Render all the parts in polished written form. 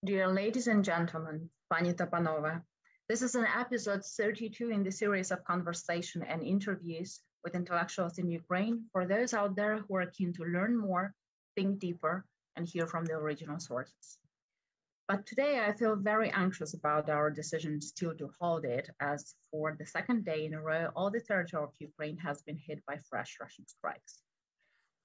Dear ladies and gentlemen, Pani та панове, this is an episode 32 in the series of conversation and interviews with intellectuals in Ukraine for those out there who are keen to learn more, think deeper, and hear from the original sources. But today I feel very anxious about our decision still to hold it, as for the second day in a row, all the territory of Ukraine has been hit by fresh Russian strikes.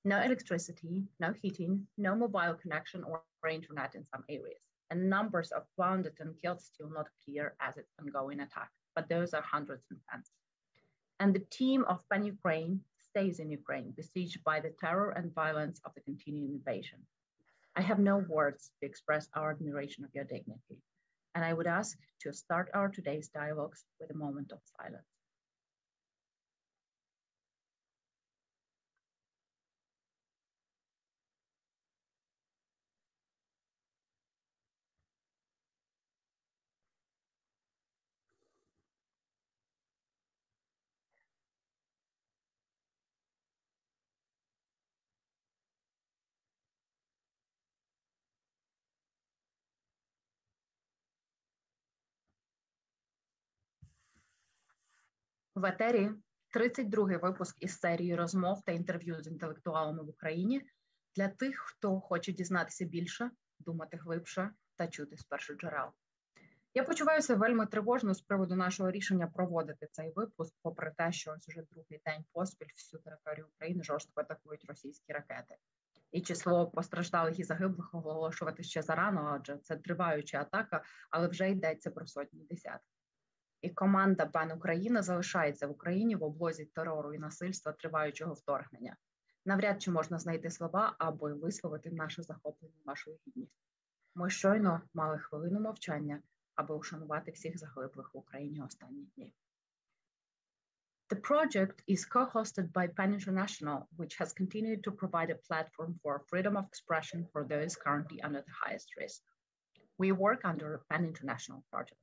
No electricity, no heating, no mobile connection or internet in some areas. And numbers of wounded and killed still not clear as it's ongoing attack, but those are hundreds and tens. And the team of Pan Ukraine stays in Ukraine, besieged by the terror and violence of the continuing invasion. I have no words to express our admiration of your dignity, and I would ask to start our today's dialogues with a moment of silence. В етері 32-й випуск із серії розмов та інтерв'ю з інтелектуалами в Україні для тих, хто хоче дізнатися більше, думати глибше та чути з перших джерел. Я почуваюся вельми тривожно з приводу нашого рішення проводити цей випуск, попри те, що ось уже другий день поспіль всю територію України жорстко атакують російські ракети. І число постраждалих і загиблих оголошувати ще зарано, адже це триваюча атака, але вже йдеться про сотні десятки. І команда «Пан Україна» залишається в Україні в облозі терору і насильства триваючого вторгнення. Навряд чи можна знайти слова, аби висловити наше захоплення вашою гідністю. Ми щойно мали хвилину мовчання, аби ушанувати всіх загиблих в Україні останні дні. The project is co-hosted by PAN International, which has continued to provide a platform for freedom of expression for those currently under the highest risk. We work under a PAN International project.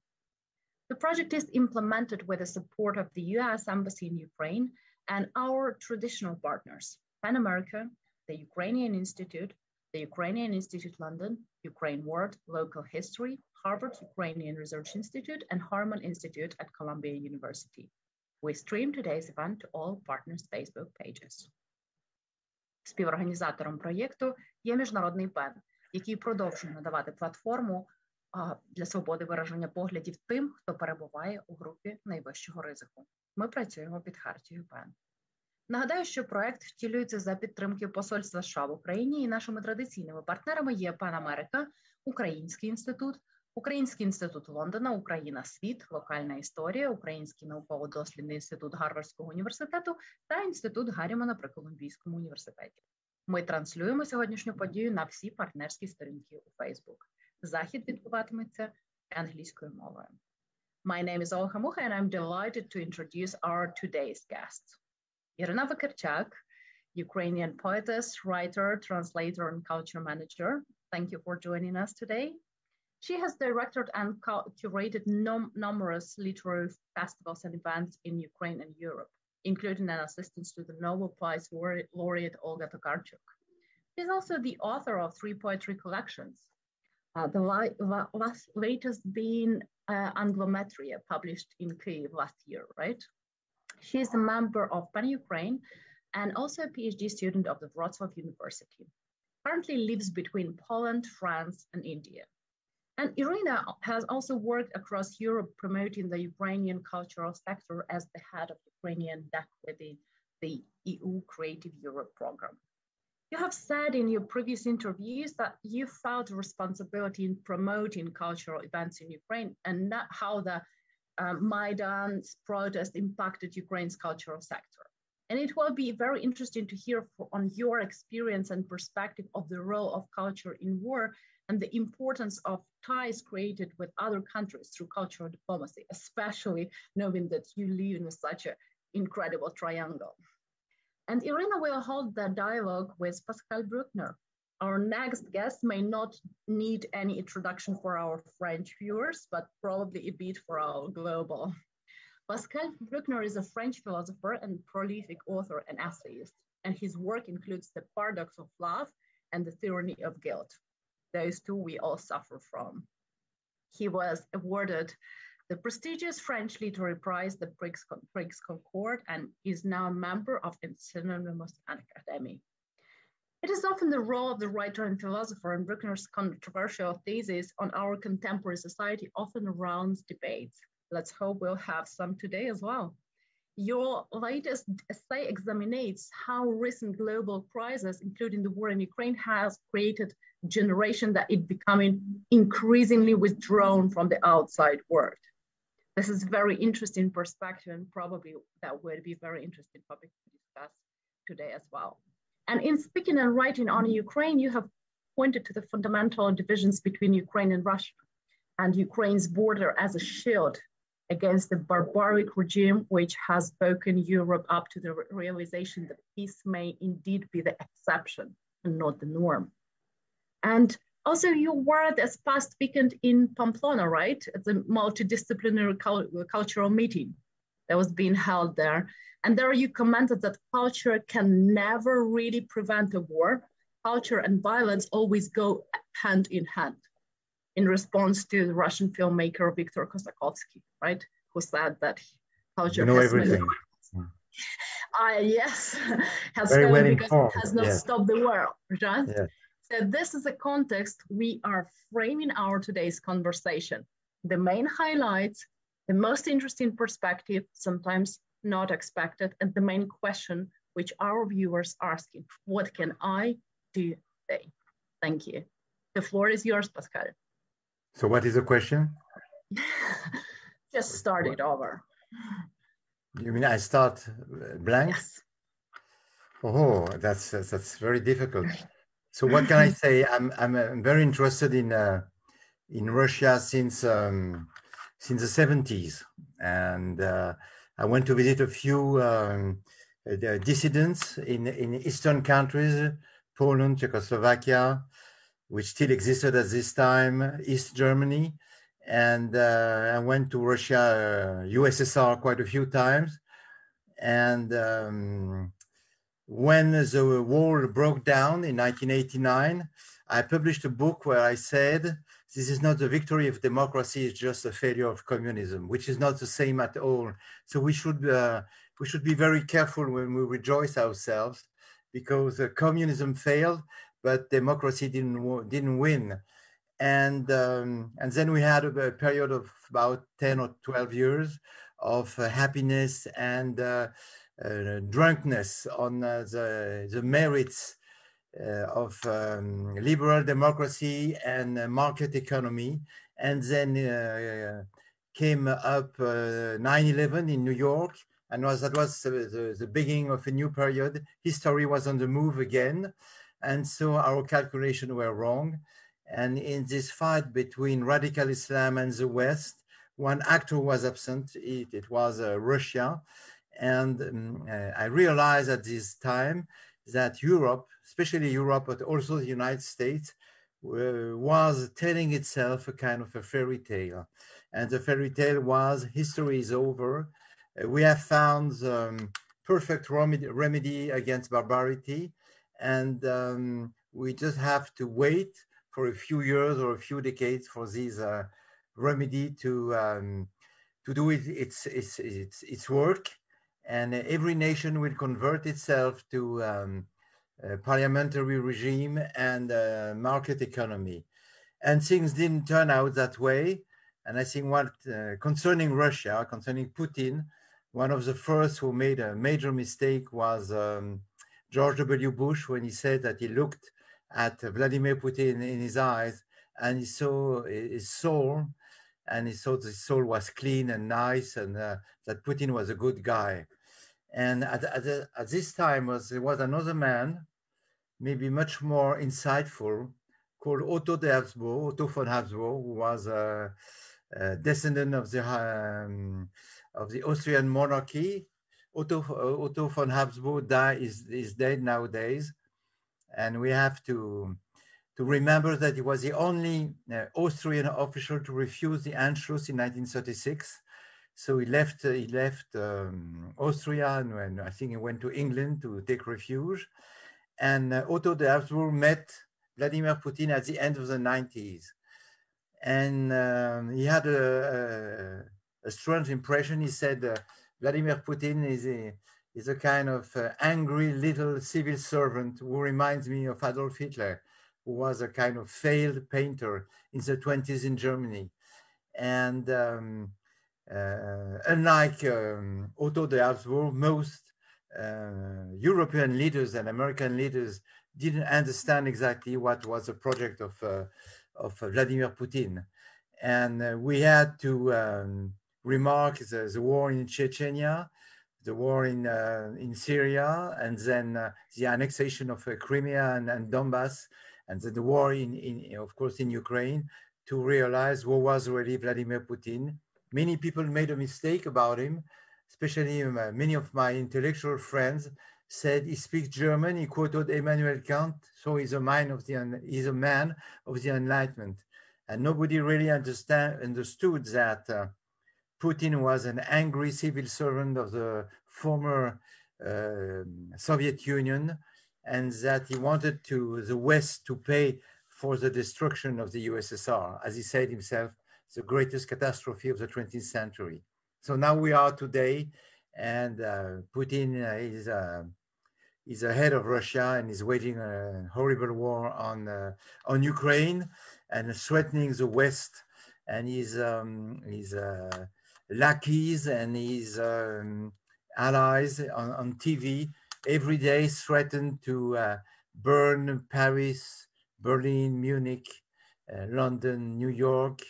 The project is implemented with the support of the US Embassy in Ukraine and our traditional partners, PAN America, the Ukrainian Institute, the Ukrainian Institute London, Ukraine World, Local History, Harvard Ukrainian Research Institute, and Harman Institute at Columbia University. We stream today's event to all partners' Facebook pages. Співорганізатором проєкту є Міжнародний ПЕН, який продовжує надавати платформу для свободи вираження поглядів тим, хто перебуває у групі найвищого ризику. Ми працюємо під хартією ПЕН. Нагадаю, що проект втілюється за підтримки Посольства США в Україні, і нашими традиційними партнерами є Пан Америка, Український інститут Лондона, Україна Світ, Локальна історія, Український науково-дослідний інститут Гарвардського університету та інститут Гаррімана при Колумбійському університеті. Ми транслюємо сьогоднішню подію на всі партнерські сторінки у Facebook. Захід відбуватиметься англійською мовою. My name is Olha Mukha, and I'm delighted to introduce our today's guests. Iryna Vikyrchak, Ukrainian poetess, writer, translator, and culture manager. Thank you for joining us today. She has directed and curated numerous literary festivals and events in Ukraine and Europe, including an assistance to the Nobel Prize laureate Olga Tokarczuk. She's also the author of 3 poetry collections. The latest being Anglometria, published in Kyiv last year, right? She is a member of PAN Ukraine and also a PhD student of the Wrocław University. Currently lives between Poland, France, and India. And Iryna has also worked across Europe promoting the Ukrainian cultural sector as the head of Ukrainian DEC within the EU Creative Europe program. You have said in your previous interviews that you felt responsibility in promoting cultural events in Ukraine and not how the Maidan's protest impacted Ukraine's cultural sector. And it will be very interesting to hear on your experience and perspective of the role of culture in war and the importance of ties created with other countries through cultural diplomacy, especially knowing that you live in such an incredible triangle. And Iryna will hold the dialogue with Pascal Bruckner. Our next guest may not need any introduction for our French viewers, but probably a bit for our global. Pascal Bruckner is a French philosopher and prolific author and essayist, and his work includes The Paradox of Love and The Tyranny of Guilt. those two we all suffer from. He was awarded the prestigious French literary prize, the Prix Goncourt, and is now a member of the Synonymous Academy. It is often the role of the writer and philosopher, and Bruckner's controversial thesis on our contemporary society often rounds debates. Let's hope we'll have some today as well. Your latest essay examines how recent global crises, including the war in Ukraine, has created a generation that is becoming increasingly withdrawn from the outside world. This is a very interesting perspective, and probably that will be a very interesting topic to discuss today as well. And in speaking and writing on Ukraine, you have pointed to the fundamental divisions between Ukraine and Russia, and Ukraine's border as a shield against the barbaric regime which has woken Europe up to the realization that peace may indeed be the exception and not the norm. And also you were this past weekend in Pamplona, right? It's a multidisciplinary cultural meeting that was being held there. And there you commented that culture can never really prevent a war. Culture and violence always go hand in hand, in response to the Russian filmmaker Viktor Kosakovsky, right? Who said that culture has everything. Yes, has very well because informed. It has not stopped the world, right? Yeah. So this is the context we are framing our today's conversation. The main highlights, the most interesting perspective, sometimes not expected, and the main question which our viewers are asking: what can I do today? Thank you. The floor is yours, Pascal. So what is the question? Just start it over. You mean I start blank? Yes. Oh, that's very difficult. So what can I say? I'm very interested in Russia since the 70s, and I went to visit a few dissidents in Eastern countries, Poland, Czechoslovakia, which still existed at this time, East Germany. And I went to Russia, USSR quite a few times. And when the war broke down in 1989, I published a book where I said, this is not the victory of democracy, it's just a failure of communism, which is not the same at all. So we should be very careful when we rejoice ourselves, because communism failed, but democracy didn't win. And then we had a period of about 10 or 12 years of happiness and drunkenness on the merits of liberal democracy and market economy. And then came up 9/11 in New York, and that was the beginning of a new period. History was on the move again, and so our calculations were wrong. And in this fight between radical Islam and the West, one actor was absent. It was Russia. And I realized at this time that Europe, especially Europe, but also the United States, was telling itself a kind of a fairy tale. And the fairy tale was, history is over. We have found perfect remedy against barbarity. And we just have to wait for a few years or a few decades for this remedy to do its work, and every nation will convert itself to a parliamentary regime and market economy. And things didn't turn out that way. And I think what concerning Russia, concerning Putin, one of the first who made a major mistake was George W. Bush, when he said that he looked at Vladimir Putin in his eyes and he saw his soul, and he thought his soul was clean and nice, and that Putin was a good guy. And at this time there was another man, maybe much more insightful, called Otto von Habsburg, who was a descendant of the Austrian monarchy. Otto von Habsburg is dead nowadays. And we have to remember that he was the only Austrian official to refuse the Anschluss in 1936. So he left Austria, and I think he went to England to take refuge. And Otto de Habsburg met Vladimir Putin at the end of the 90s. And he had a strange impression. He said Vladimir Putin is a kind of angry little civil servant who reminds me of Adolf Hitler, who was a kind of failed painter in the 20s in Germany. And unlike Otto de Habsburg, most European leaders and American leaders didn't understand exactly what was the project of Vladimir Putin. And we had to remark the war in Chechnya, the war in Syria, and then the annexation of Crimea and Donbass, and then the war of course, in Ukraine, to realize what was really Vladimir Putin. Many people made a mistake about him, especially many of my intellectual friends said he speaks German. He quoted Immanuel Kant, so he's a man of the Enlightenment. And nobody really understood that Putin was an angry civil servant of the former Soviet Union, and that he wanted the West to pay for the destruction of the USSR, as he said himself, the greatest catastrophe of the 20th century. So now we are today, and Putin is ahead of Russia and is waging a horrible war on Ukraine and threatening the West, and his lackeys and his allies on TV every day threaten to burn Paris, Berlin, Munich, London, New York.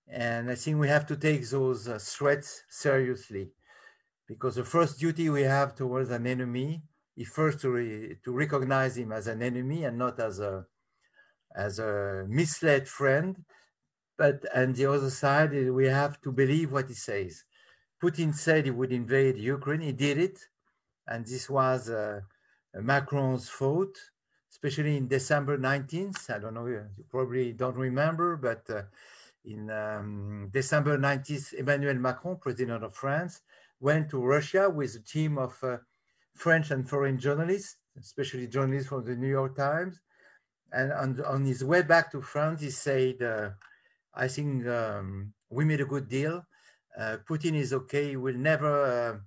And I think we have to take those threats seriously, because the first duty we have towards an enemy is first to recognize him as an enemy and not as a misled friend. But on the other side, we have to believe what he says. Putin said he would invade Ukraine. He did it. And this was Macron's fault, especially in December 19th. I don't know, you probably don't remember, but in December 19th, Emmanuel Macron, president of France, went to Russia with a team of French and foreign journalists, especially journalists from the New York Times. And on his way back to France, he said, I think we made a good deal. Putin is okay. He will never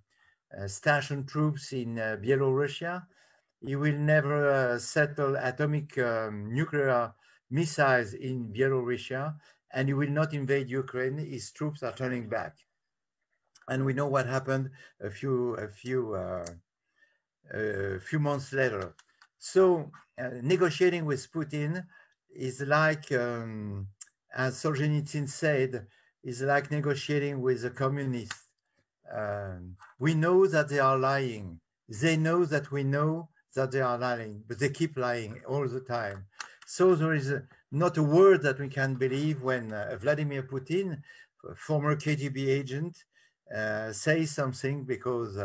station troops in Belarusia. He will never settle atomic nuclear missiles in Belarusia, and he will not invade Ukraine. His troops are turning back. And we know what happened a few months later. So negotiating with Putin is like, as Solzhenitsyn said, is like negotiating with a communist. We know that they are lying. They know that we know that they are lying, but they keep lying all the time. So there is not a word that we can believe when Vladimir Putin, former KGB agent, says something, because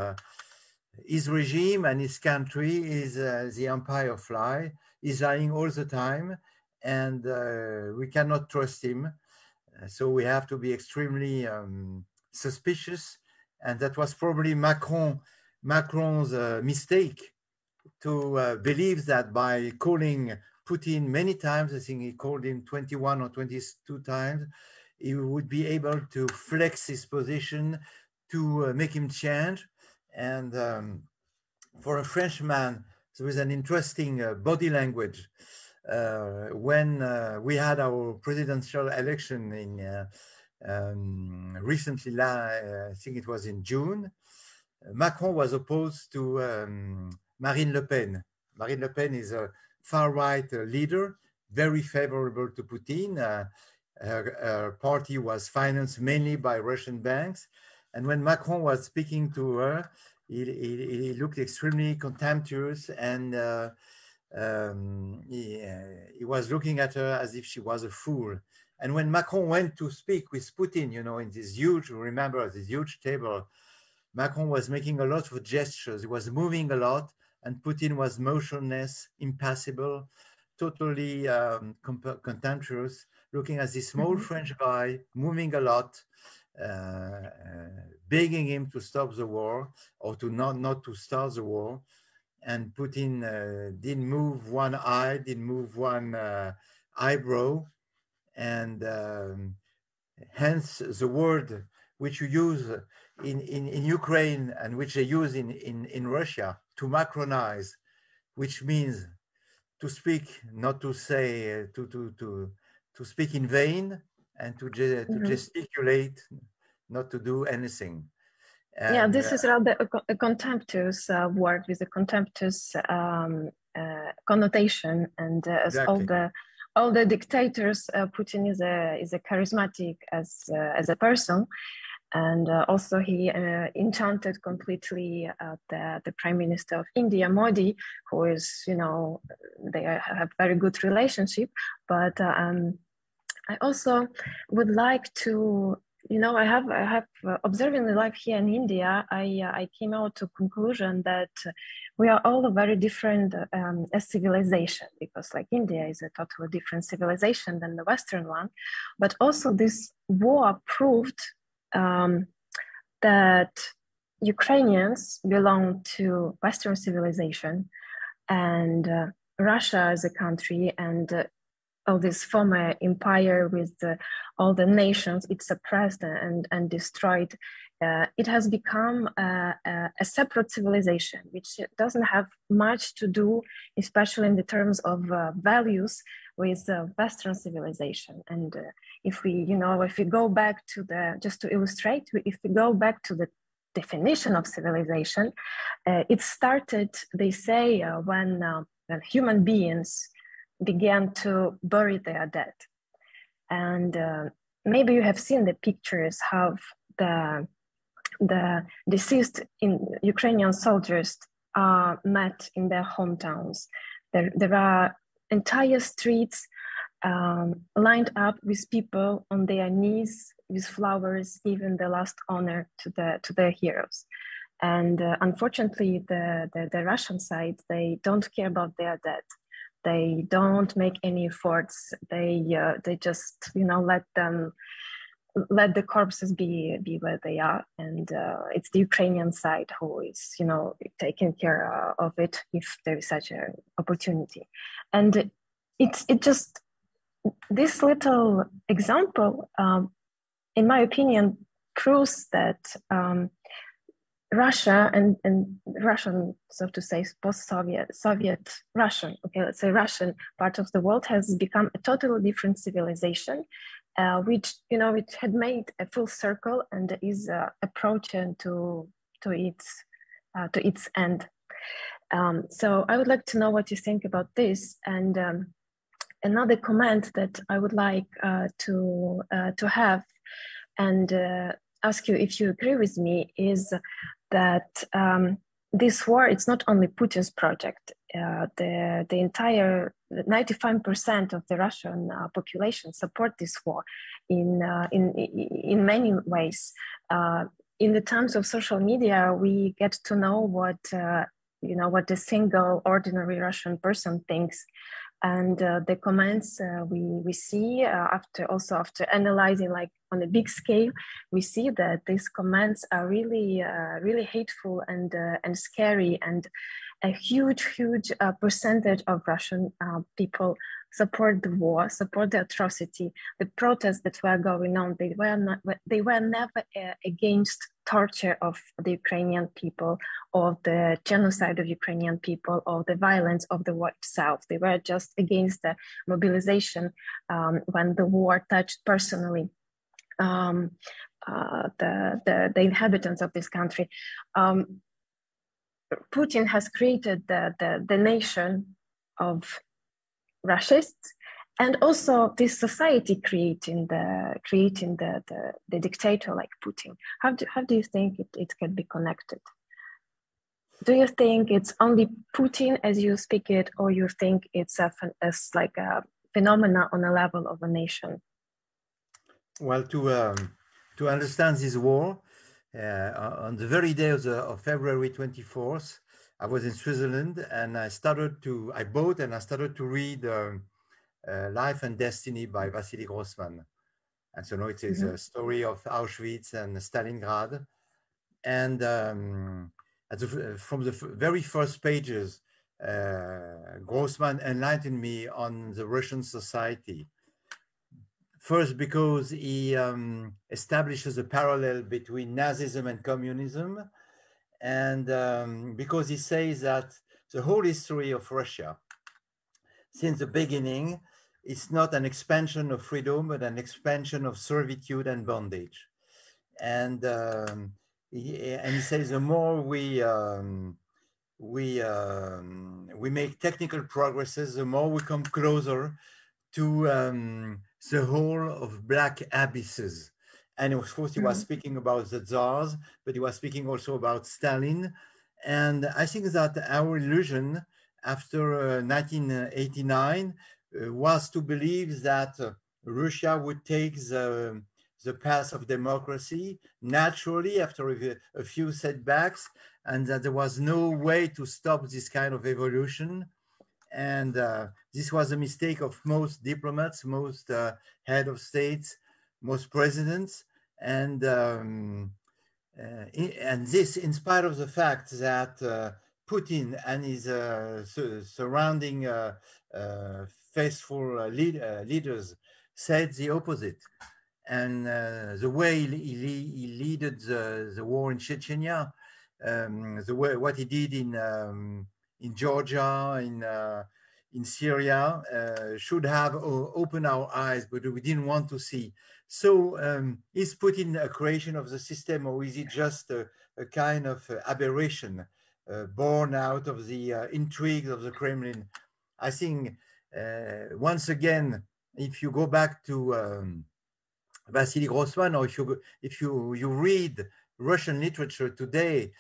his regime and his country is the empire of lie. He's lying all the time, and we cannot trust him. So we have to be extremely suspicious. And that was probably Macron's mistake, to believe that by calling Putin many times, I think he called him 21 or 22 times, he would be able to flex his position, to make him change. And for a Frenchman, there is an interesting body language. When we had our presidential election in recently, I think it was in June, Macron was opposed to Marine Le Pen. Marine Le Pen is a far-right leader, very favorable to Putin. Her party was financed mainly by Russian banks. And when Macron was speaking to her, he looked extremely contemptuous, and he was looking at her as if she was a fool. And when Macron went to speak with Putin, in this huge table, Macron was making a lot of gestures. He was moving a lot, and Putin was motionless, impassible, totally contemptuous, looking at this small French guy, moving a lot, begging him to stop the war, or to not to start the war. and Putin didn't move one eye, didn't move one eyebrow, and hence the word which you use in Ukraine and which they use in Russia, to Macronize, which means to speak, not to say, to speak in vain, and to gesticulate, not to do anything. And, yeah, this is rather a contemptuous word with a contemptuous connotation, and as exactly. all the dictators, Putin is a charismatic as a person, and also he enchanted completely the Prime Minister of India, Modi, who is, you know, they have very good relationship. But I also would like to, you know, I have observing the life here in India. I came out to conclusion that we are all very different as civilization, because like India is a totally different civilization than the Western one. But also this war proved that Ukrainians belong to Western civilization, and Russia as a country, and all this former empire with all the nations it suppressed and destroyed, it has become a separate civilization, which doesn't have much to do, especially in the terms of values, with Western civilization. And if we, you know, if we go back to just to illustrate, if we go back to the definition of civilization, it started, they say, when human beings began to bury their dead. And maybe you have seen the pictures of the deceased Ukrainian soldiers are met in their hometowns. There are entire streets lined up with people on their knees with flowers, giving the last honor to their heroes. And unfortunately, the Russian side, they don't care about their dead. They don't make any efforts. They just, you know, let the corpses be where they are, and it's the Ukrainian side who is, you know, taking care of it if there is such an opportunity. And it just, this little example, in my opinion, proves that Russia and Russian, so to say, post-Soviet Russian, okay, let's say Russian part of the world has become a totally different civilization, which, you know, it had made a full circle and is approaching to its end. So I would like to know what you think about this. And another comment that I would like to have and ask you if you agree with me is that this war, it's not only Putin's project. The entire 95% of the Russian population support this war in many ways. In the terms of social media, we get to know what what the single ordinary Russian person thinks. And the comments we see after analyzing like on a big scale, we see that these comments are really really hateful and scary, and a huge percentage of Russian people support the war, support the atrocity, the protests that were going on. They were never against torture of the Ukrainian people, or the genocide of Ukrainian people, or the violence of the war itself. They were just against the mobilization when the war touched personally the inhabitants of this country. Putin has created the nation of Russists, and also this society creating the dictator like Putin. How do you think it can be connected? Do you think it's only Putin as you speak it, or you think it's like a phenomena on a level of a nation? Well, to understand this war, on the very day of February 24th, I was in Switzerland, and I started to read Life and Destiny by Wassily Grossman. And so now it is a story of Auschwitz and Stalingrad. And from the very first pages, Grossman enlightened me on the Russian society. First, because he establishes a parallel between Nazism and communism, and because he says that the whole history of Russia, since the beginning, is not an expansion of freedom, but an expansion of servitude and bondage. And he says the more we make technical progresses, the more we come closer to the whole of black abysses. And of course, he was speaking about the Tsars, but he was speaking also about Stalin. And I think that our illusion after 1989 was to believe that Russia would take the path of democracy naturally after a few setbacks, and that there was no way to stop this kind of evolution. And this was a mistake of most diplomats, most head of states, most presidents, and this in spite of the fact that Putin and his surrounding faithful leaders said the opposite. And the way he led the war in Chechnya, the way what he did in Georgia, in Syria, should have opened our eyes, but we didn't want to see. So is Putin a creation of the system, or is it just a kind of aberration born out of the intrigues of the Kremlin? I think once again, if you go back to Vasily Grossman, or if you read Russian literature today,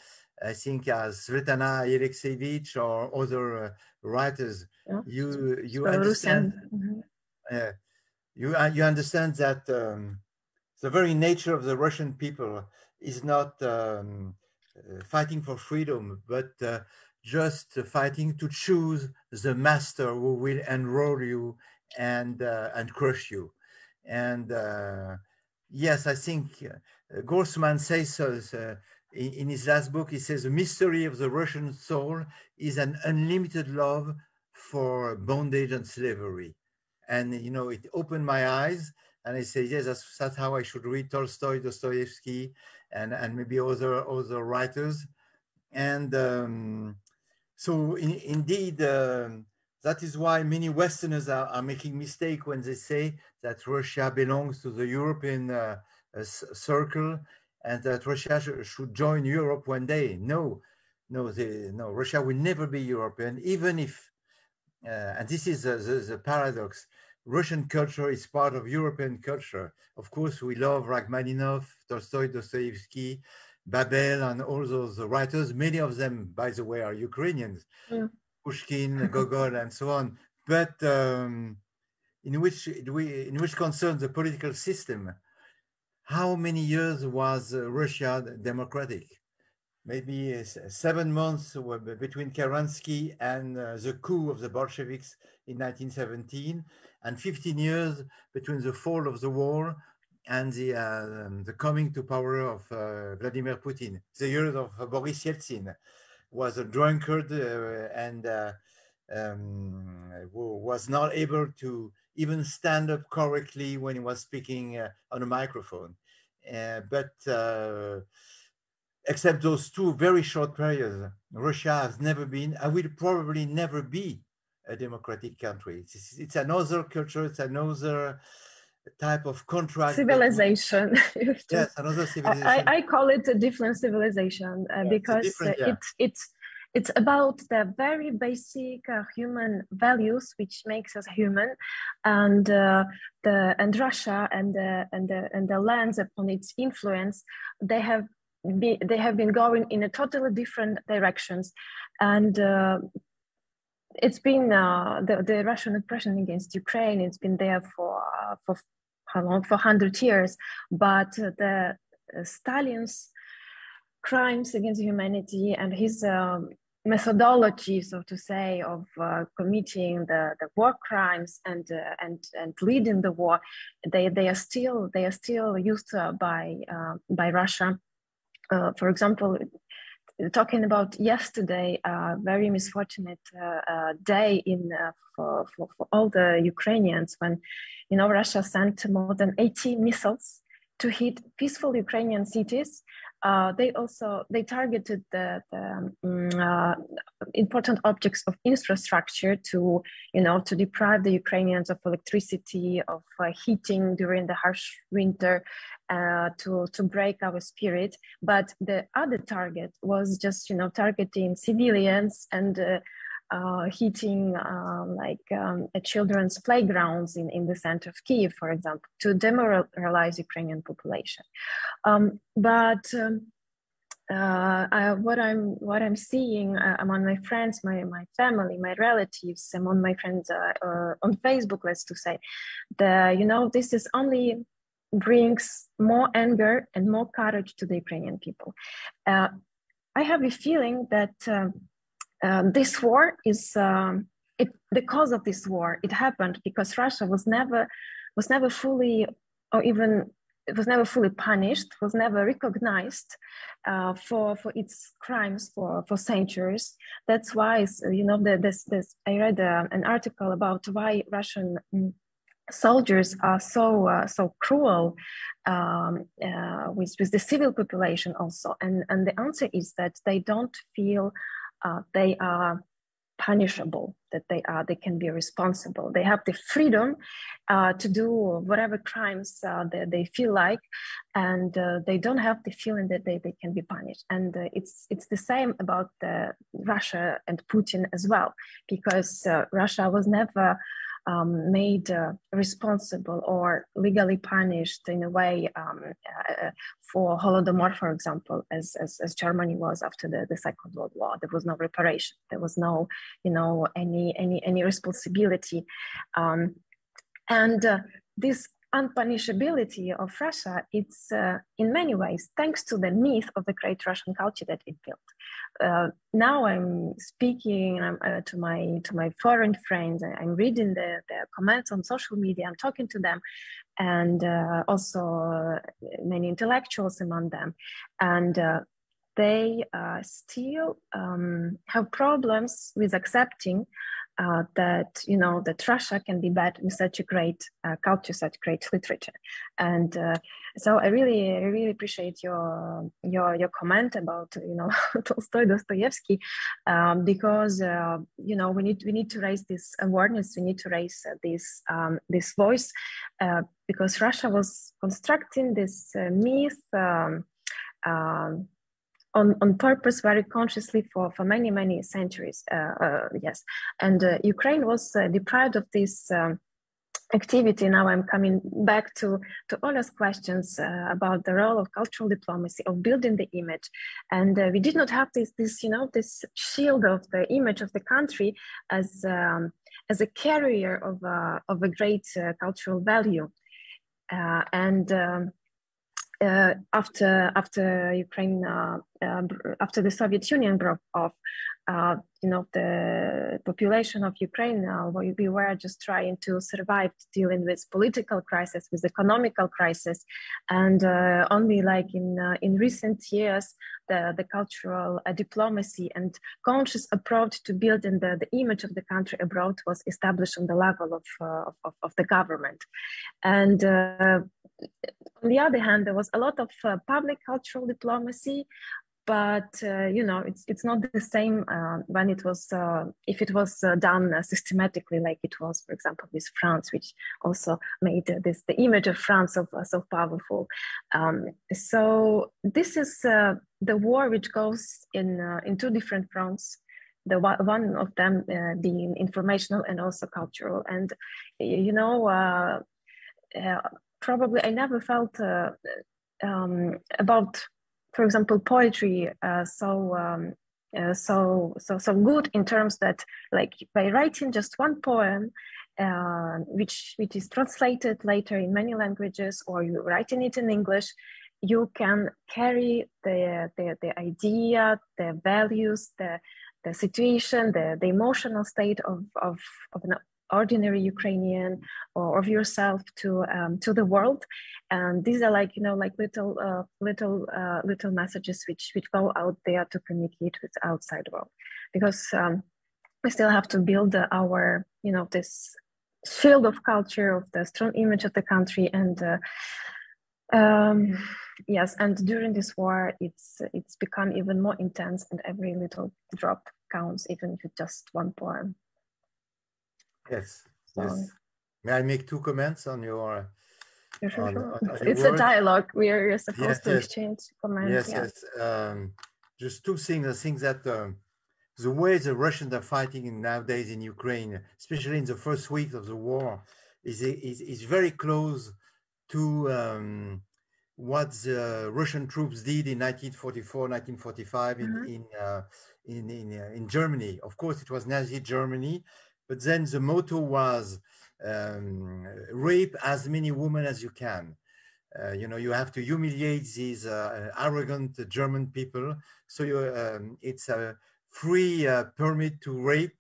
I think as Svetlana Alexeyevich or other writers, you understand. You understand that the very nature of the Russian people is not fighting for freedom, but just fighting to choose the master who will enroll you and crush you. And yes, I think Grossman says so. In his last book, he says, the mystery of the Russian soul is an unlimited love for bondage and slavery. And, you know, it opened my eyes, and I say, yes, that's how I should read Tolstoy, Dostoevsky, and maybe other writers. And so indeed, that is why many Westerners are making mistake when they say that Russia belongs to the European circle, and that Russia should join Europe one day. No, Russia will never be European, even if, and this is the paradox, Russian culture is part of European culture. Of course, we love Rachmaninoff, Tolstoy, Dostoevsky, Babel, and all those writers. Many of them, by the way, are Ukrainians, Pushkin, Gogol, and so on. But in which concerns the political system, how many years was Russia democratic? Maybe 7 months between Kerensky and the coup of the Bolsheviks in 1917, and 15 years between the fall of the wall and the coming to power of Vladimir Putin. The years of Boris Yeltsin was a drunkard and was not able to even stand up correctly when he was speaking on a microphone. But except those 2 very short periods, Russia has never been, and will probably never be, a democratic country. It's another culture, it's another type of contract. Civilization. Yes, another civilization. I call it a different civilization because it's about the very basic human values which makes us human, and Russia and the lands upon its influence, they have been going in a totally different directions, and it's been the Russian oppression against Ukraine. It's been there for how long? For 100 years. But the Stalin's crimes against humanity and his methodology, so to say, of committing the war crimes and leading the war, they are still used by Russia. For example, talking about yesterday, very misfortunate day for all the Ukrainians when, Russia sent more than 80 missiles to hit peaceful Ukrainian cities. They targeted the important objects of infrastructure to deprive the Ukrainians of electricity, of heating during the harsh winter, to break our spirit. But the other target was just targeting civilians and hitting children's playgrounds in the center of Kiev, for example, to demoralize Ukrainian population. What I'm seeing among my friends, my family, my relatives, among my friends on Facebook, let's to say, this is only brings more anger and more courage to the Ukrainian people. I have a feeling that this war is the cause of this war. It happened because Russia was never fully, or even it was never fully punished, was never recognized for its crimes for centuries. That's why I read an article about why Russian soldiers are so cruel with the civil population also, and the answer is that they don't feel they are punishable, that they can be responsible. They have the freedom to do whatever crimes they feel like, and they don't have the feeling that they can be punished. And it's the same about Russia and Putin as well, because Russia was never made responsible or legally punished in a way for Holodomor, for example, as Germany was after the Second World War. There was no reparation. There was no, any responsibility, and this unpunishability of Russia, it's in many ways thanks to the myth of the great Russian culture that it built. Now I'm speaking to my foreign friends. I'm reading their comments on social media. I'm talking to them, and also many intellectuals among them, and they still have problems with accepting that Russia can be bad with such a great culture, such great literature. And so I really appreciate your comment about Tolstoy, Dostoevsky, because we need to raise this awareness. We need to raise this voice, because Russia was constructing this myth on purpose, very consciously for many centuries. Yes, and Ukraine was deprived of this activity. Now I'm coming back to Ola's questions about the role of cultural diplomacy, of building the image, and we did not have this shield of the image of the country as a carrier of a great cultural value, and. After Ukraine, after the Soviet Union broke off, the population of Ukraine, we were just trying to survive, dealing with political crisis, with economical crisis, and only like in recent years, the cultural diplomacy and conscious approach to building the image of the country abroad was established on the level of the government, and. On the other hand, there was a lot of public cultural diplomacy, but it's not the same when it was if it was done systematically, like it was, for example, with France, which also made the image of France so powerful. So this is the war which goes in two different fronts. The one of them being informational and also cultural, and probably I never felt about, for example, poetry so good in terms that, like, by writing just one poem, which is translated later in many languages, or you writing it in English, you can carry the idea, the values, the situation, the emotional state of ordinary Ukrainian or of yourself to the world. And these are like, you know, like little messages which go out there to communicate with the outside world, because we still have to build our, you know, this shield of culture, of the strong image of the country. And yes, and during this war, it's become even more intense, and every little drop counts, even if it's just one poem. Yes, So, yes. May I make two comments on your? Sure. On it's your a dialogue. We are supposed to yes. exchange comments. Yes. Just two things. I think that the way the Russians are fighting nowadays in Ukraine, especially in the first week of the war, is very close to what the Russian troops did in 1944, 1945 in Germany. Of course, it was Nazi Germany, but then the motto was rape as many women as you can. You know, you have to humiliate these arrogant German people. So it's a free permit to rape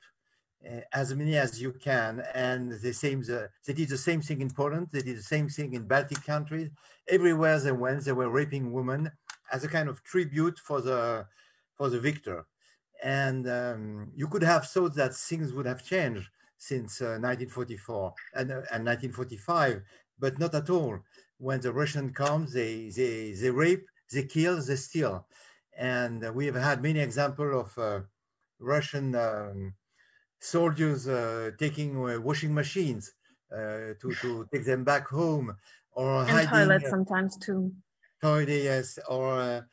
as many as you can. And they did the same thing in Poland. They did the same thing in Baltic countries. Everywhere they went, they were raping women as a kind of tribute for the victor. And you could have thought that things would have changed since 1944 and 1945, but not at all. When the Russian comes, they rape, they kill, they steal. And we have had many examples of Russian soldiers taking washing machines to take them back home, or and hiding toilets sometimes too. Toilet, yes, or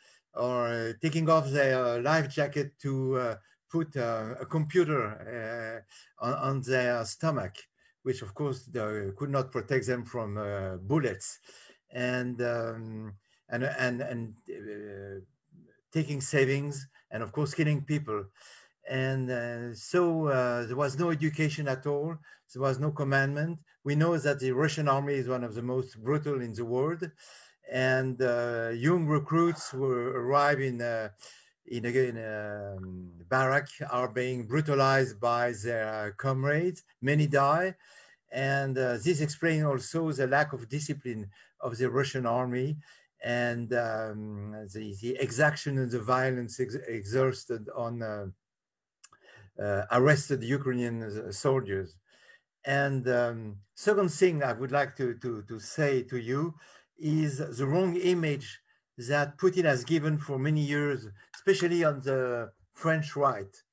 taking off their life jacket to put a computer on their stomach, which of course could not protect them from bullets, and taking savings, and of course killing people. And so there was no education at all. There was no commandment. We know that the Russian army is one of the most brutal in the world, and young recruits who arrive in a barrack are being brutalized by their comrades. Many die, and this explains also the lack of discipline of the Russian army, and the exaction and the violence exerted on arrested Ukrainian soldiers. And second thing I would like to say to you is the wrong image that Putin has given for many years, especially on the French right.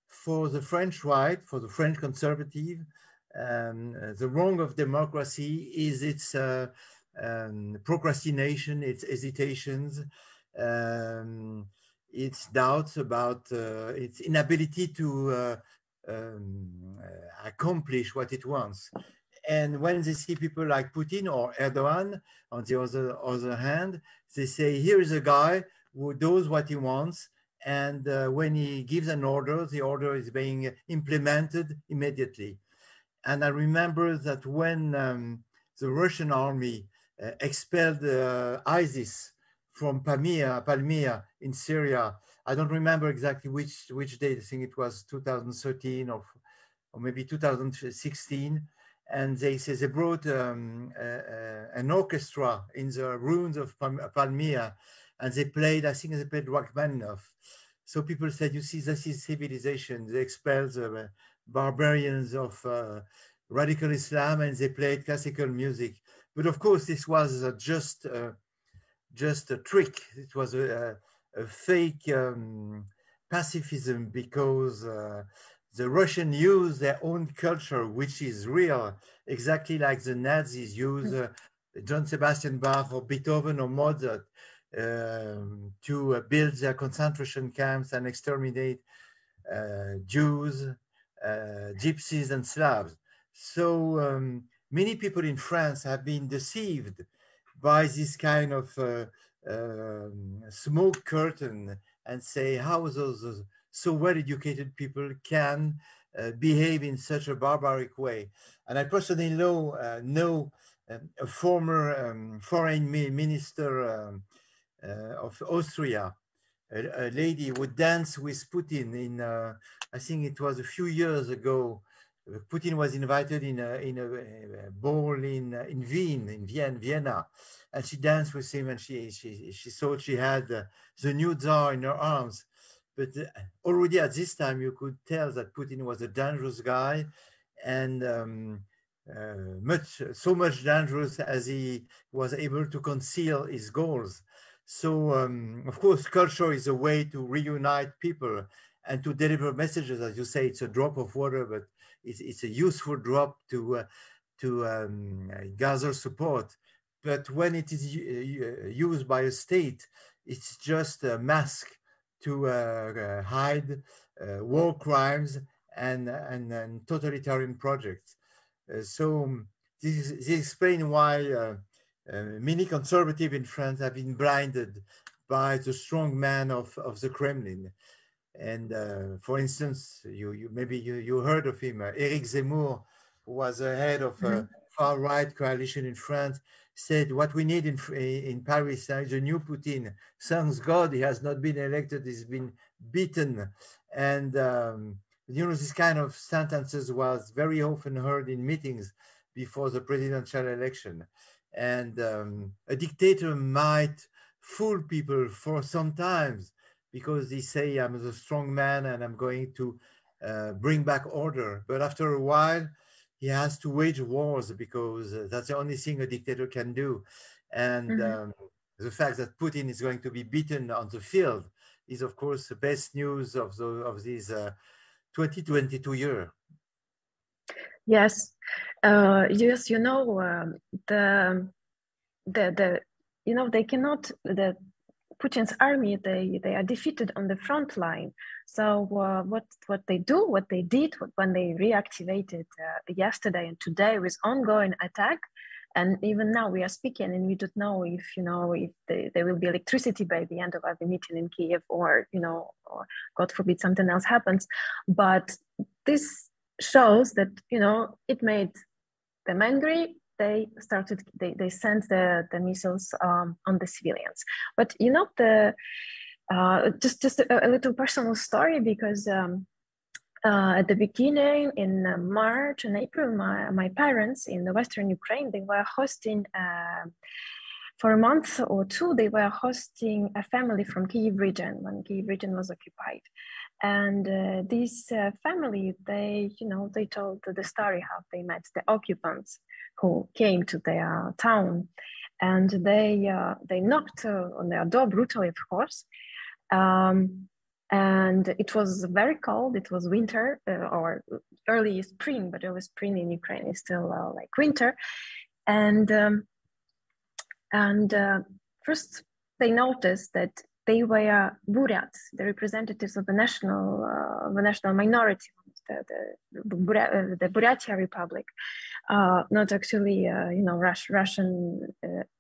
For the French right, for the French conservative, the wrong of democracy is its procrastination, its hesitations, its doubts about its inability to accomplish what it wants. And when they see people like Putin or Erdogan, on the other hand, they say, here is a guy who does what he wants, and when he gives an order, the order is being implemented immediately. And I remember that when the Russian army expelled ISIS from Palmyra in Syria, I don't remember exactly which day. I think it was 2013 or maybe 2016. And they say they brought an orchestra in the ruins of Palmyra, and they played, I think they played Rachmaninoff. So people said, you see, this is civilization. They expelled the barbarians of radical Islam, and they played classical music. But of course, this was just a trick. It was a fake pacifism, because the Russians use their own culture, which is real, exactly like the Nazis use John Sebastian Bach or Beethoven or Mozart to build their concentration camps and exterminate Jews, Gypsies, and Slavs. So many people in France have been deceived by this kind of smoke curtain, and say how those so well-educated people can behave in such a barbaric way. And I personally know a former foreign minister of Austria, a lady who danced with Putin in, I think it was a few years ago, Putin was invited in a ball in Vienna, and she danced with him, and she thought she had the new Tsar in her arms. But already at this time, you could tell that Putin was a dangerous guy, and so much dangerous as he was able to conceal his goals. So, of course, culture is a way to reunite people and to deliver messages. As you say, it's a drop of water, but it's a useful drop to gather support. But when it is used by a state, it's just a mask to hide war crimes and totalitarian projects. So this explains why many conservatives in France have been blinded by the strong man of the Kremlin. And for instance, you heard of him, Éric Zemmour, who was the head of a far-right coalition in France, said what we need in Paris is a new Putin. Thanks God he has not been elected, he's been beaten. And this kind of sentences was very often heard in meetings before the presidential election. And a dictator might fool people for some times because they say, I'm the strong man and I'm going to bring back order. But after a while, he has to wage wars because that's the only thing a dictator can do. And the fact that Putin is going to be beaten on the field is, of course, the best news of this 2022 year. Yes, yes, they cannot, Putin's army, they are defeated on the front line. So what they did when they reactivated yesterday and today with ongoing attack, and even now we are speaking and we don't know if there will be electricity by the end of our meeting in Kiev, or or God forbid something else happens. But this shows that it made them angry. They sent the missiles on the civilians. But just a little personal story, because at the beginning in March and April, my parents in the Western Ukraine, they were hosting for a month or two. They were hosting a family from Kyiv region when Kyiv region was occupied. And this family, they told the story how they met the occupants who came to their town, and they knocked on their door brutally, of course. And it was very cold. It was winter or early spring, but early spring in Ukraine is still like winter. And first they noticed that they were Buryats, the representatives of the national minority, the Buryatia Republic, not actually, Russian,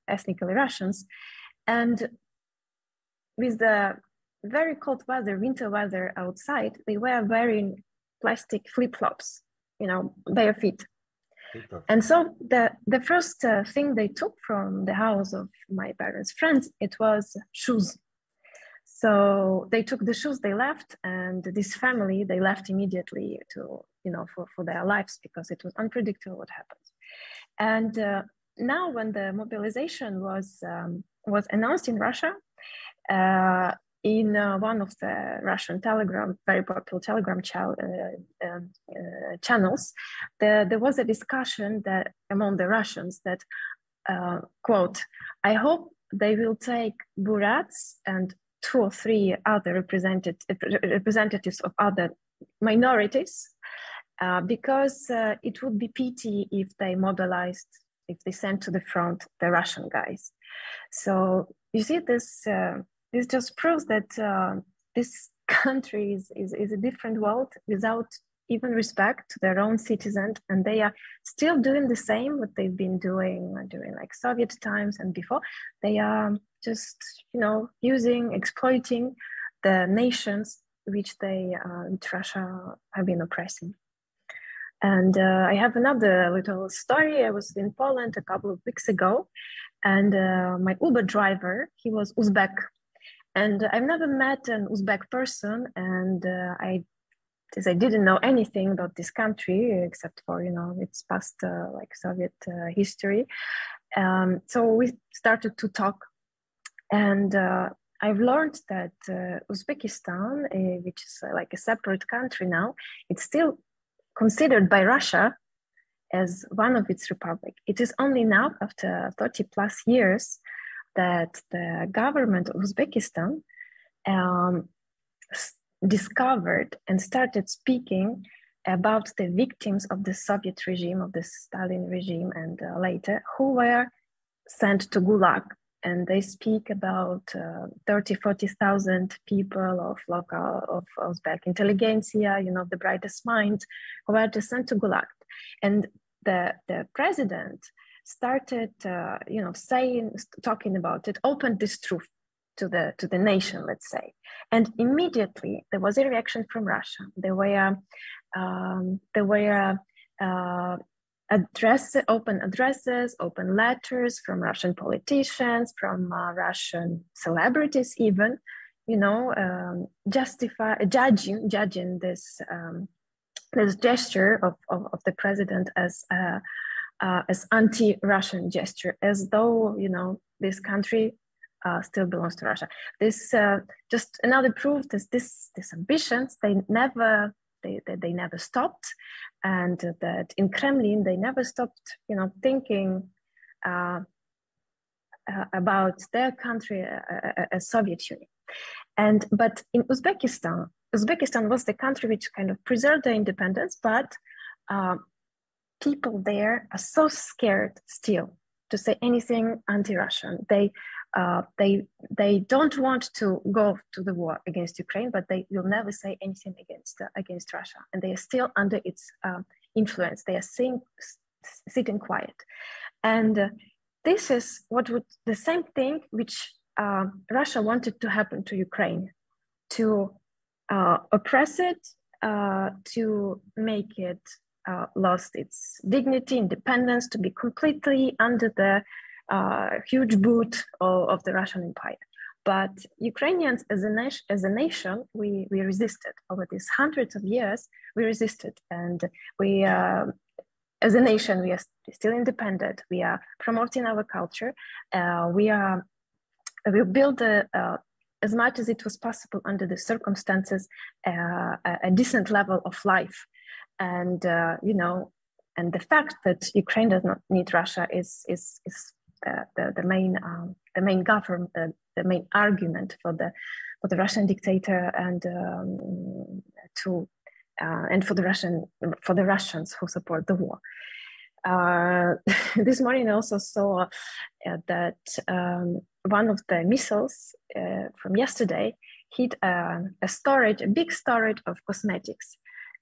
ethnically Russians. And with the very cold weather, winter weather outside, they were wearing plastic flip-flops, bare feet. And so the first thing they took from the house of my parents' friends, it was shoes. So they took the shoes, they left, and this family, they left immediately to, for their lives, because it was unpredictable what happens. And now when the mobilization was announced in Russia, in one of the Russian very popular Telegram channels, there was a discussion that among the Russians that, quote, I hope they will take Buryats and 2 or 3 other representatives of other minorities, because it would be pity if they mobilized, if they sent to the front the Russian guys. So you see, this just proves that this country is a different world without even respect to their own citizens, and they are still doing the same what they've been doing during like Soviet times and before. They are just exploiting the nations which Russia have been oppressing. And I have another little story. I was in Poland a couple of weeks ago, and my Uber driver, he was Uzbek. And I've never met an Uzbek person, and I since I didn't know anything about this country except for, you know, its past like Soviet history. So we started to talk, and I've learned that Uzbekistan, which is like a separate country now, it's still considered by Russia as one of its republic. It is only now, after 30 plus years, that the government of Uzbekistan discovered and started speaking about the victims of the Soviet regime, of the Stalin regime, and later, who were sent to Gulag. And they speak about 40,000 people of Uzbek intelligentsia, you know, the brightest minds, who were sent to Gulag. And the president started, you know, talking about it, opened this truth to the nation, let's say. And immediately there was a reaction from Russia. There were open addresses, open letters from Russian politicians, from Russian celebrities, even, you know, judging this gesture of the president as anti-Russian gesture, as though, you know, this country still belongs to Russia. This just another proof that these ambitions, they never stopped, and that in Kremlin they never stopped, you know, thinking about their country as Soviet Union. But in Uzbekistan was the country which kind of preserved their independence, but people there are so scared still to say anything anti-Russian. They don't want to go to the war against Ukraine, but they will never say anything against Russia, and they are still under its influence. They are sitting quiet, and this is the same thing which Russia wanted to happen to Ukraine, to oppress it, to make it lost its dignity, independence, to be completely under the huge boot of the Russian Empire. But Ukrainians as a nation, we resisted over these hundreds of years. We resisted, and we, as a nation, we are still independent. We are promoting our culture. We built as much as it was possible under the circumstances, a decent level of life, and you know, and the fact that Ukraine does not need Russia is the main government, the main argument for the Russian dictator, and for the Russians who support the war. This morning I also saw that one of the missiles from yesterday hit a big storage of cosmetics,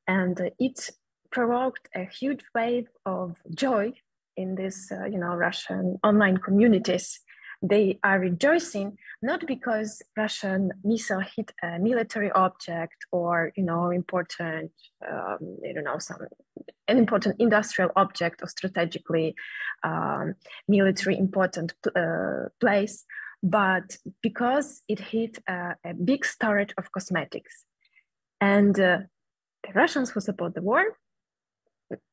and it provoked a huge wave of joy in this, you know, Russian online communities. They are rejoicing not because Russian missile hit a military object or, you know, important, an important industrial object or strategically military important place, but because it hit a big storage of cosmetics. And the Russians who support the war,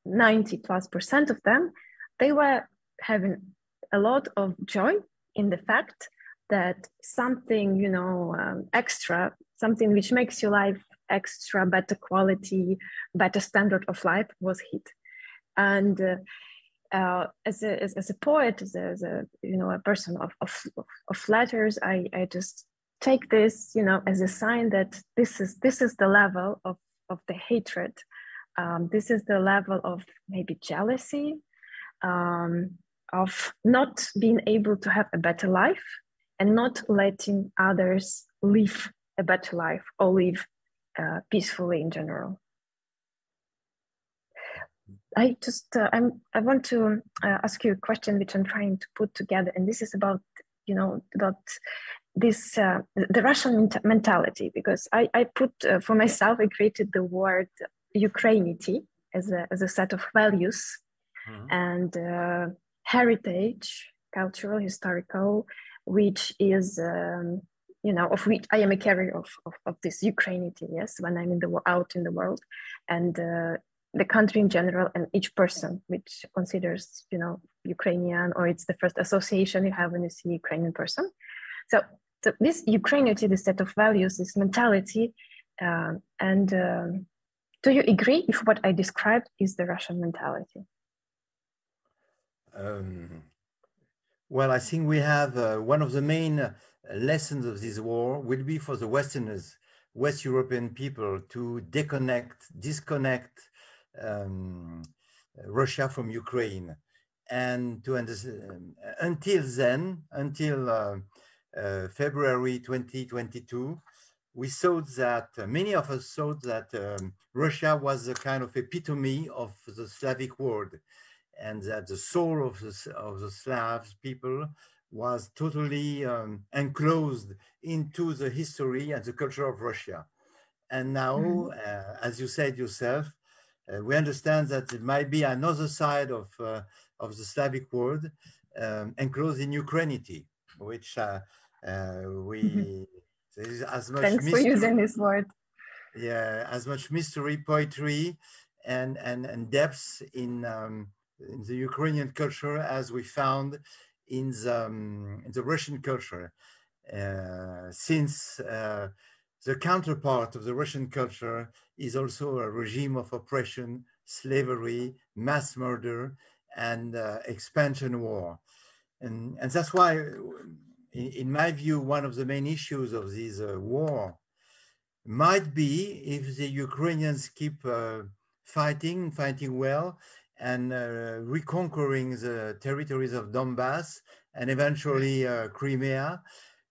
90+% of them, they were having a lot of joy in the fact that something, you know, extra, something which makes your life extra, better quality, better standard of life was hit. And as a poet, as a you know, a person of letters, I just take this, you know, as a sign that this is the level of the hatred. This is the level of maybe jealousy, of not being able to have a better life and not letting others live a better life or live peacefully in general. I want to ask you a question which I'm trying to put together, and this is about, you know, about this the Russian mentality, because I put for myself, I created the word Ukrainity as a set of values and heritage, cultural, historical, which is you know, of which I am a carrier of this Ukrainianity, yes, when I'm out in the world, and the country in general, and each person which considers, you know, Ukrainian, or it's the first association you have when you see Ukrainian person. So this Ukrainianity, this set of values, this mentality, and do you agree if what I described is the Russian mentality? Well, I think we have one of the main lessons of this war will be for the Westerners, West European people, to disconnect Russia from Ukraine, and to understand until February 2022, we thought that many of us thought that Russia was a kind of epitome of the Slavic world, and that the soul of the Slavs people was totally enclosed into the history and the culture of Russia. And now, as you said yourself, we understand that it might be another side of the Slavic world enclosed in Ukrainianity, which there is as much Thanks mystery, for using this word. Yeah, as much mystery, poetry, and depth in the Ukrainian culture as we found in the Russian culture. Since the counterpart of the Russian culture is also a regime of oppression, slavery, mass murder, and expansion war. And that's why, in my view, one of the main issues of this war might be if the Ukrainians keep fighting well, and reconquering the territories of Donbass and eventually Crimea.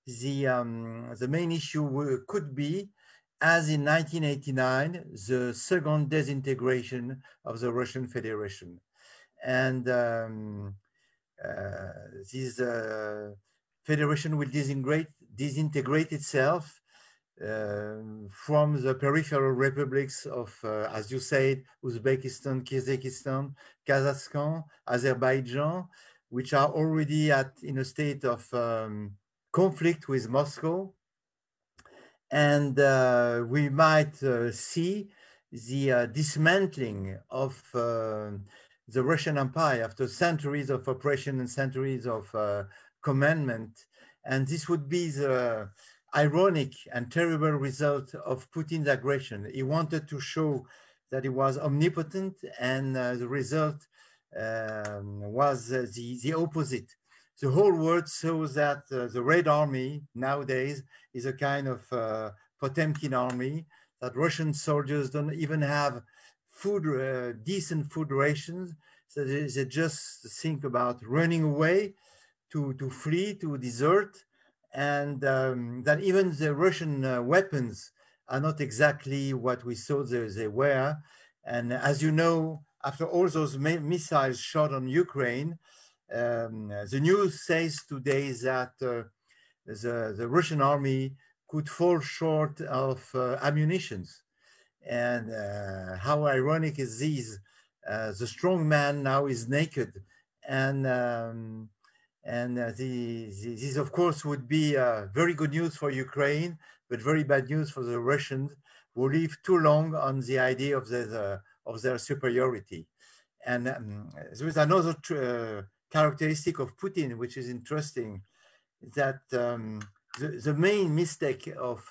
The main issue could be, as in 1989, the second disintegration of the Russian Federation. And this federation will disintegrate itself from the peripheral republics of, as you said, Uzbekistan, Kyrgyzstan, Kazakhstan, Azerbaijan, which are already in a state of conflict with Moscow. And we might see the dismantling of the Russian Empire after centuries of oppression and centuries of commandment. And this would be the ironic and terrible result of Putin's aggression. He wanted to show that he was omnipotent, and the result was the opposite. The whole world shows that the Red Army nowadays is a kind of Potemkin army, that Russian soldiers don't even have food, decent food rations. So they just think about running away, to flee, to desert, and that even the Russian weapons are not exactly what we thought they were. And as you know, after all those missiles shot on Ukraine, the news says today that the Russian army could fall short of ammunition. And how ironic is this? The strong man now is naked, and this, of course, would be very good news for Ukraine, but very bad news for the Russians, who live too long on the idea of their superiority. And there is another characteristic of Putin, which is interesting, that the main mistake of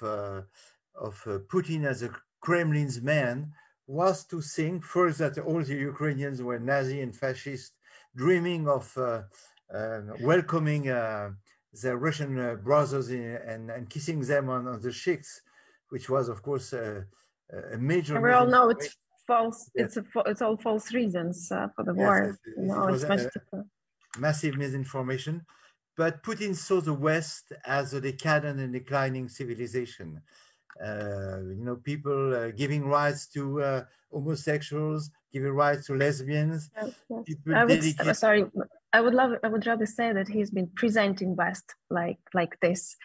Putin as a Kremlin's man was to think first that all the Ukrainians were Nazi and fascist, dreaming of welcoming their Russian brothers and kissing them on the cheeks, which was, of course, a major. And we all know it's false. Yes. It's all false reasons for the war. Yes, it was massive misinformation. But Putin saw the West as a decadent and declining civilization. People giving rights to homosexuals, giving rights to lesbians. Yes. I would rather say that he's been presenting West like this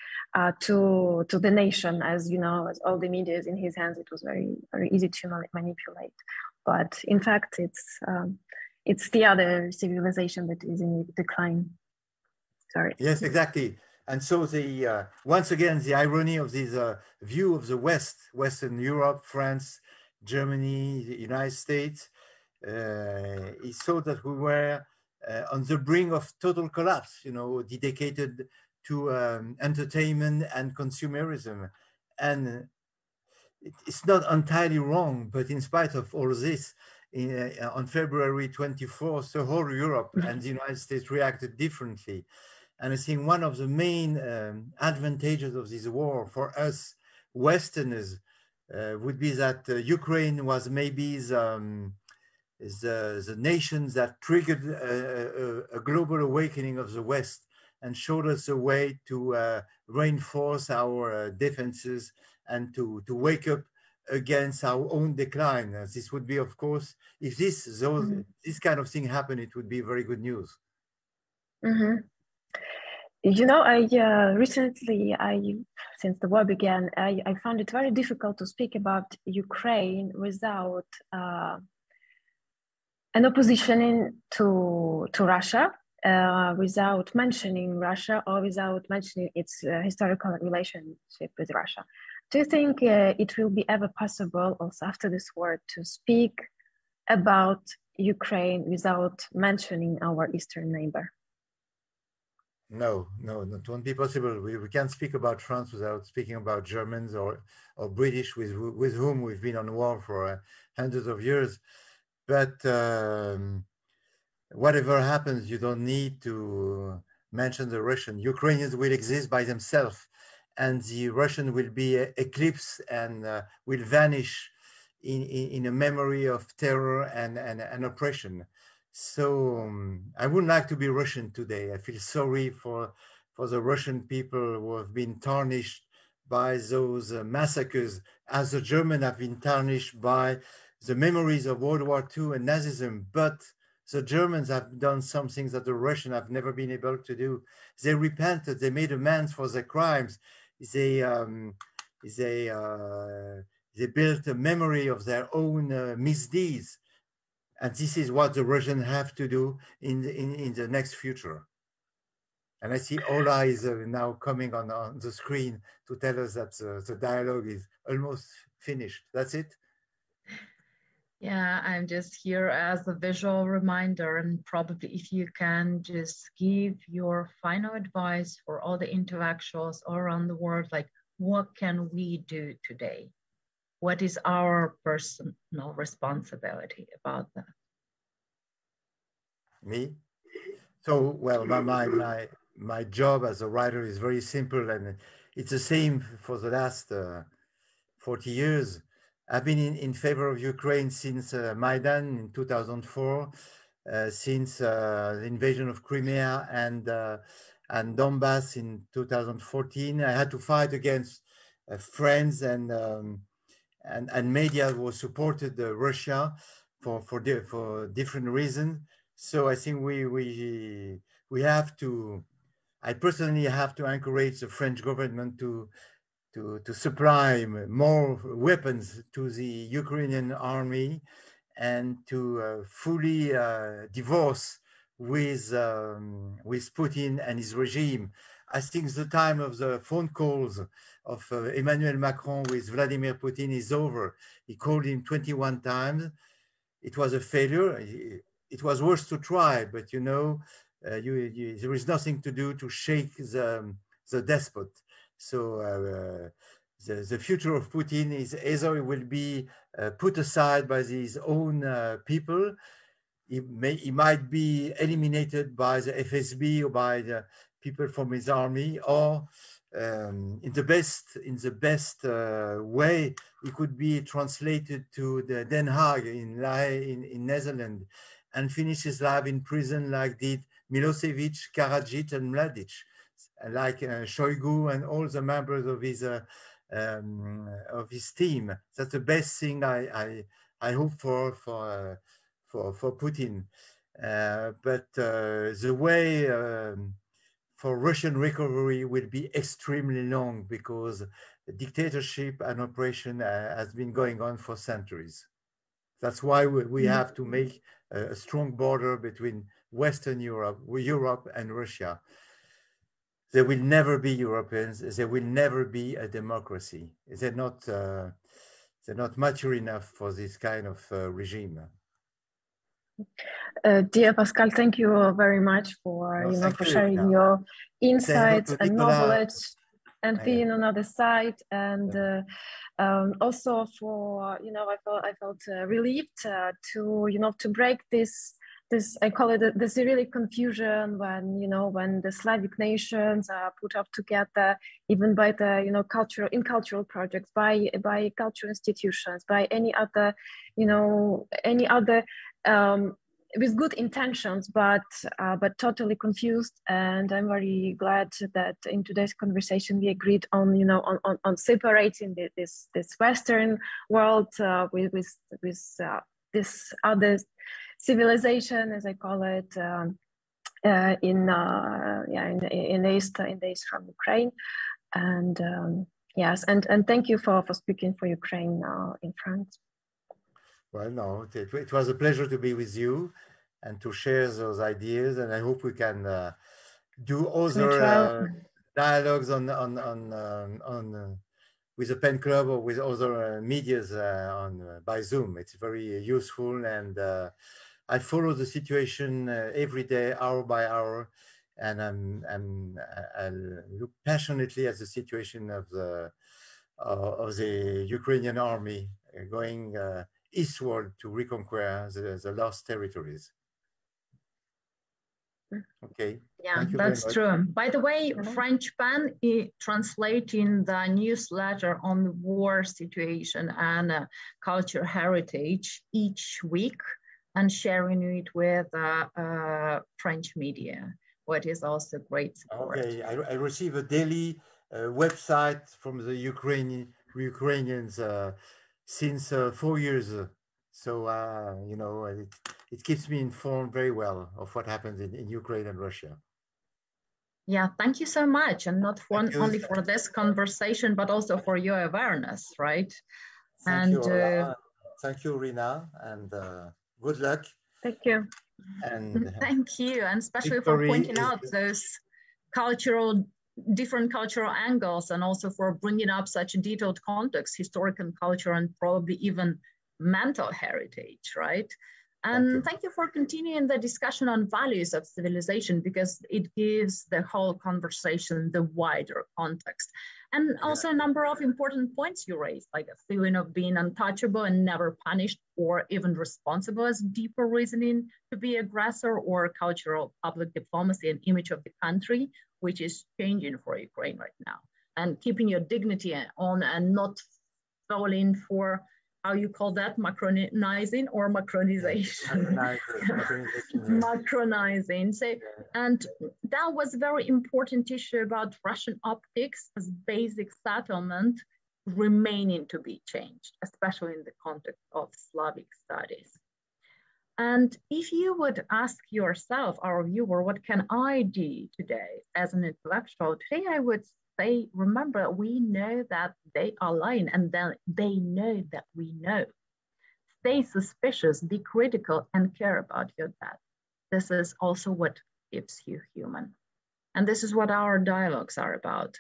to the nation, as you know, as all the media is in his hands. It was very, very easy to manipulate. But in fact, it's the other civilization that is in decline. Sorry. Yes, exactly. And so once again, the irony of this view of the West, Western Europe, France, Germany, the United States, is so that we were on the brink of total collapse, dedicated to entertainment and consumerism. And it's not entirely wrong, but in spite of all this, on February 24th, the whole Europe and the United States reacted differently. And I think one of the main advantages of this war for us Westerners would be that Ukraine was maybe the nation that triggered a global awakening of the West and showed us a way to reinforce our defenses and to wake up against our own decline. This would be, of course, if this kind of thing happened, it would be very good news. Mm-hmm. I recently, since the war began, I found it very difficult to speak about Ukraine without an opposition to Russia, without mentioning Russia or without mentioning its historical relationship with Russia. Do you think it will be ever possible also after this war to speak about Ukraine without mentioning our eastern neighbor? No, it won't be possible. We can't speak about France without speaking about Germans or British with whom we've been on war for hundreds of years. But whatever happens, you don't need to mention the Russian. Ukrainians will exist by themselves, and the Russian will be eclipsed and will vanish in a memory of terror and oppression. So I wouldn't like to be Russian today. I feel sorry for the Russian people who have been tarnished by those massacres, as the Germans have been tarnished by the memories of World War II and Nazism. But the Germans have done some things that the Russians have never been able to do. They repented. They made amends for their crimes. They built a memory of their own misdeeds. And this is what the Russians have to do in the next future. And I see Olha is now coming on the screen to tell us that the dialogue is almost finished. That's it? Yeah, I'm just here as a visual reminder, and probably if you can just give your final advice for all the intellectuals all around the world, like what can we do today? What is our personal responsibility about that? Me? So, well, my job as a writer is very simple, and it's the same for the last 40 years. I've been in favor of Ukraine since Maidan in 2004, since the invasion of Crimea and Donbass in 2014. I had to fight against friends and media who supported Russia for different reasons. So I think we have to. I personally have to encourage the French government to supply more weapons to the Ukrainian army and to fully divorce with Putin and his regime. I think the time of the phone calls of Emmanuel Macron with Vladimir Putin is over. He called him 21 times. It was a failure. It was worth to try, but there is nothing to do to shake the despot. So the future of Putin is either it will be put aside by his own people. He might be eliminated by the FSB or by the people from his army, or in the best way, it could be translated to the Den Haag in Netherlands and finish his life in prison like did Milosevic, Karadzic, and Mladic, like Shoigu and all the members of his team. That's the best thing I hope for Putin. But the way for Russian recovery will be extremely long, because the dictatorship and oppression has been going on for centuries. That's why we have to make a strong border between Western Europe and Russia. there will never be Europeans. There will never be a democracy. They're not mature enough for this kind of regime. Dear Pascal, thank you very much for for sharing your insights and knowledge and being on the other side, and also for I felt relieved to break this I call it this really confusion when the Slavic nations are put up together, even by the cultural projects, by cultural institutions, by any other with good intentions, but totally confused. And I'm very glad that in today's conversation we agreed on separating this Western world with this other civilization, as I call it, in the east from Ukraine. And yes, and thank you for speaking for Ukraine in France. Well, no, it was a pleasure to be with you and to share those ideas, and I hope we can do other dialogues on with the Pen Club or with other medias by Zoom. It's very useful, and I follow the situation every day, hour by hour, and I look passionately at the situation of the Ukrainian army going eastward to reconquer the lost territories. Okay. Yeah, that's true. By the way, French Pen is translating the newsletter on the war situation and culture heritage each week and sharing it with French media, what is also great support. Okay, I receive a daily website from the Ukrainians since 4 years. So, it keeps me informed very well of what happens in Ukraine and Russia. Yeah, thank you so much. And not only for this conversation, but also for your awareness, right? Thank you, Iryna, and good luck. Thank you. And thank you, and especially for pointing out those different cultural angles, and also for bringing up such a detailed context, historical culture, and probably even mental heritage, right? And thank you for continuing the discussion on values of civilization, because it gives the whole conversation the wider context. And also a number of important points you raised, like a feeling of being untouchable and never punished, or even responsible as deeper reasoning to be aggressor, or cultural public diplomacy and image of the country, which is changing for Ukraine right now. And keeping your dignity on and not falling for, how you call that, Macronizing or Macronization? Macronizing. So, and that was a very important issue about Russian optics as basic settlement remaining to be changed, especially in the context of Slavic studies. And if you would ask yourself, our viewer, what can I do today as an intellectual? Today I would say, remember, we know that they are lying, and then they know that we know. Stay suspicious, be critical, and care about your data. This is also what keeps you human. And this is what our dialogues are about,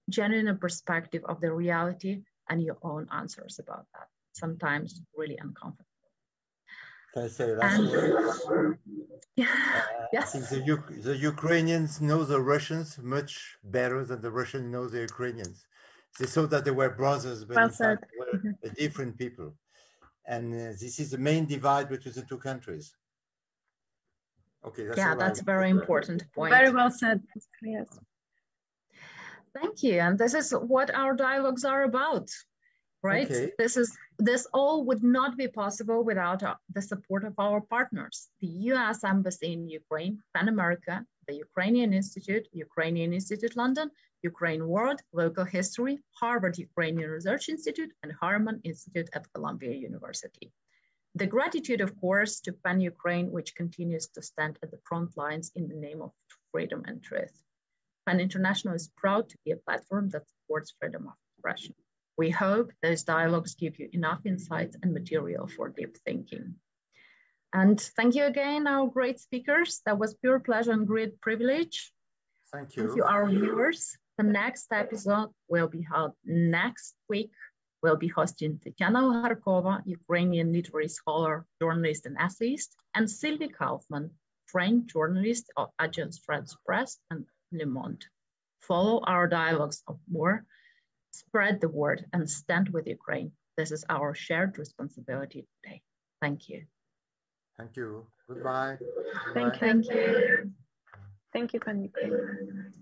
genuine perspective of the reality and your own answers about that, sometimes really uncomfortable. Can I say that? Yes. I think the Ukrainians know the Russians much better than the Russians know the Ukrainians. They thought that they were brothers, but in fact they were different people. And this is the main divide between the two countries. Okay, that's a very important point. Very well said. Yes. Thank you. And this is what our dialogues are about. Right? Okay. This all would not be possible without the support of our partners, the US Embassy in Ukraine, PEN America, the Ukrainian Institute London, Ukraine World, Local History, Harvard Ukrainian Research Institute, and Harman Institute at Columbia University. The gratitude, of course, to PEN Ukraine, which continues to stand at the front lines in the name of freedom and truth. PEN International is proud to be a platform that supports freedom of expression. We hope those dialogues give you enough insights and material for deep thinking. And thank you again, our great speakers. That was pure pleasure and great privilege. Thank you. Thank you, our viewers. The next episode will be held next week. We'll be hosting Tatiana Harkova, Ukrainian literary scholar, journalist, and essayist, and Sylvie Kaufman, French journalist of Agence France Presse and Le Monde. Follow our dialogues of war, spread the word, and stand with Ukraine. This is our shared responsibility today. Thank you. Thank you. Goodbye. Thank you. Thank you. Thank you, Pan Ukraine.